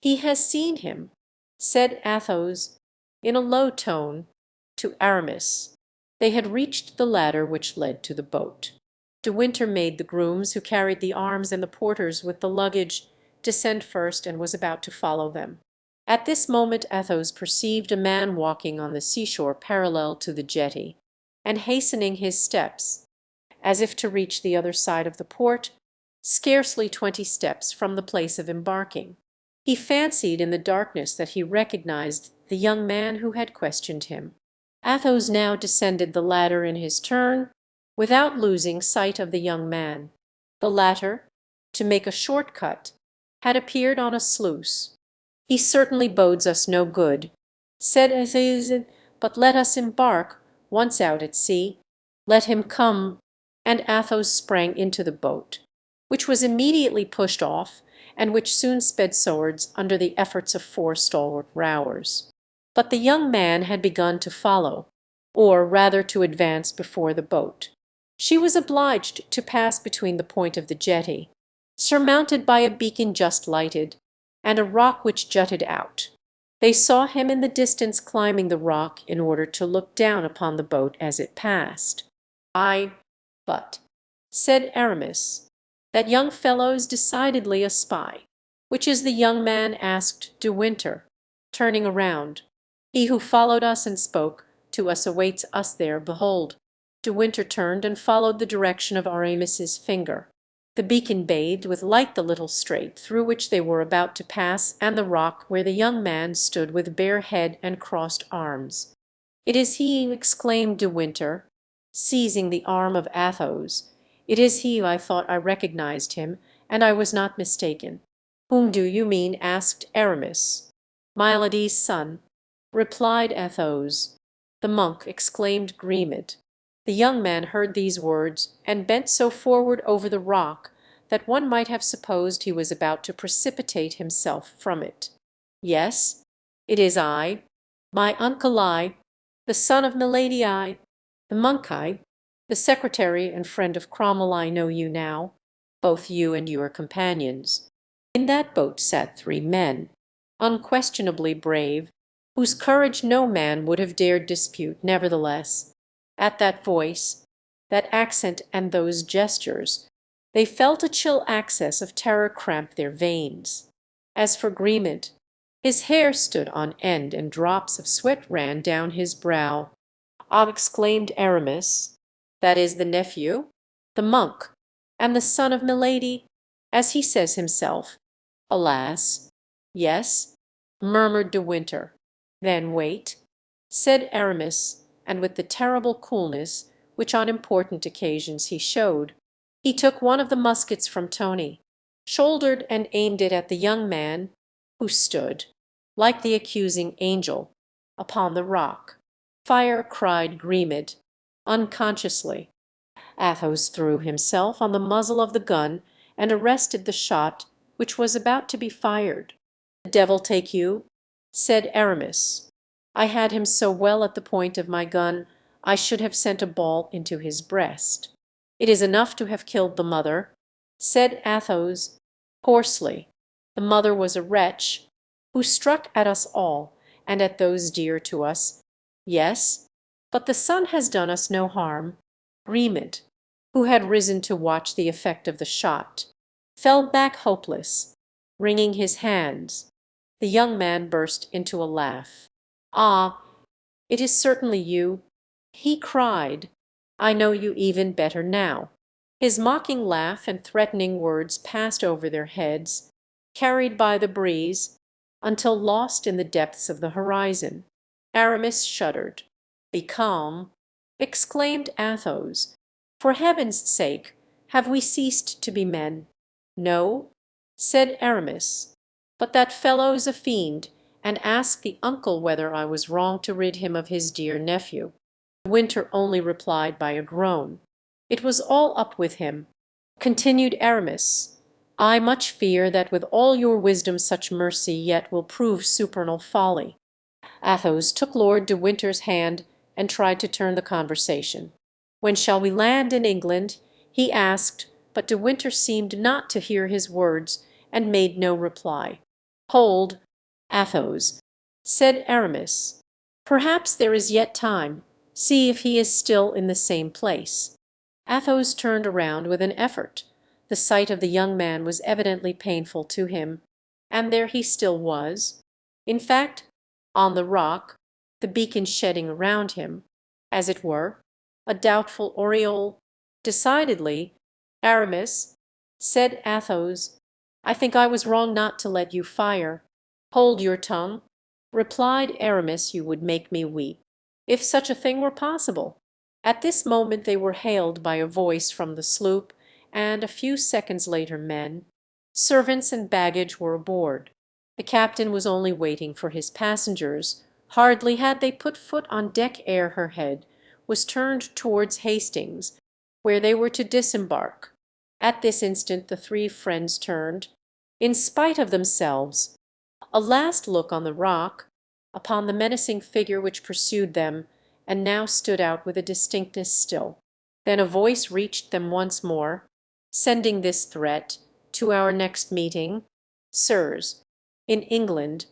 "He has seen him," said Athos in a low tone to Aramis. They had reached the ladder which led to the boat. De Winter made the grooms who carried the arms and the porters with the luggage descend first, and was about to follow them. At this moment Athos perceived a man walking on the seashore parallel to the jetty, and hastening his steps, as if to reach the other side of the port, scarcely 20 steps from the place of embarking. He fancied in the darkness that he recognized the young man who had questioned him. Athos now descended the ladder in his turn, without losing sight of the young man. The latter, to make a short cut, had appeared on a sluice. "He certainly bodes us no good," said Athos, "but let us embark, once out at sea. Let him come." And Athos sprang into the boat, which was immediately pushed off, and which soon sped swords under the efforts of 4 stalwart rowers. But the young man had begun to follow, or rather to advance before the boat. She was obliged to pass between the point of the jetty, surmounted by a beacon just lighted, and a rock which jutted out. They saw him in the distance climbing the rock in order to look down upon the boat as it passed. But," said Aramis, "that young fellow's decidedly a spy." "Which is the young man?" asked De Winter, turning around. "He who followed us and spoke to us awaits us there, behold." De Winter turned and followed the direction of Aramis's finger. The beacon bathed with light the little strait through which they were about to pass, and the rock where the young man stood with bare head and crossed arms. "It is he!" exclaimed De Winter, seizing the arm of Athos. "It is he! I thought I recognized him, and I was not mistaken." "Whom do you mean?" asked Aramis. "Milady's son," replied Athos. "The monk!" exclaimed Grimaud. The young man heard these words, and bent so forward over the rock that one might have supposed he was about to precipitate himself from it. "Yes, it is I, my uncle I, the son of Milady I, the monk I, the secretary and friend of Cromwell. I know you now, both you and your companions. In that boat sat 3 men, unquestionably brave, whose courage no man would have dared dispute. Nevertheless, at that voice, that accent, and those gestures, they felt a chill access of terror cramp their veins. As for Grimaud, his hair stood on end and drops of sweat ran down his brow. "Ah!" exclaimed Aramis, "that is the nephew, the monk, and the son of Milady, as he says himself." "Alas! yes," murmured De Winter. "Then wait," said Aramis, and with the terrible coolness which on important occasions he showed, he took one of the muskets from Tony, shouldered and aimed it at the young man, who stood, like the accusing angel, upon the rock. "Fire!" cried Grimaud, unconsciously. Athos threw himself on the muzzle of the gun and arrested the shot which was about to be fired. "The devil take you!" said Aramis. "I had him so well at the point of my gun, I should have sent a ball into his breast." "It is enough to have killed the mother," said Athos, hoarsely. "The mother was a wretch, who struck at us all, and at those dear to us. Yes, but the son has done us no harm." Grimaud, who had risen to watch the effect of the shot, fell back hopeless, wringing his hands. The young man burst into a laugh. "Ah, it is certainly you!" he cried. "I know you even better now." His mocking laugh and threatening words passed over their heads, carried by the breeze, until lost in the depths of the horizon. Aramis shuddered. "Be calm," exclaimed Athos. "For heaven's sake, have we ceased to be men?" "No," said Aramis, "but that fellow's a fiend, and ask the uncle whether I was wrong to rid him of his dear nephew." Winter only replied by a groan. "It was all up with him," continued Aramis. "I much fear that with all your wisdom such mercy yet will prove supernal folly." Athos took Lord de Winter's hand and tried to turn the conversation. "When shall we land in England?" he asked, but de Winter seemed not to hear his words, and made no reply. "Hold, Athos," said Aramis. "Perhaps there is yet time. See if he is still in the same place." Athos turned around with an effort. The sight of the young man was evidently painful to him, and there he still was, in fact, on the rock, the beacon shedding around him, as it were, a doubtful aureole. "Decidedly, Aramis," said Athos, "I think I was wrong not to let you fire." "Hold your tongue," replied Aramis, "you would make me weep, if such a thing were possible." At this moment they were hailed by a voice from the sloop, and a few seconds later men, servants and baggage were aboard. The captain was only waiting for his passengers. Hardly had they put foot on deck ere her head was turned towards Hastings, where they were to disembark. At this instant the three friends turned, in spite of themselves, a last look on the rock, upon the menacing figure which pursued them, and now stood out with a distinctness still. Then a voice reached them once more, sending this threat: "To our next meeting, sirs. In England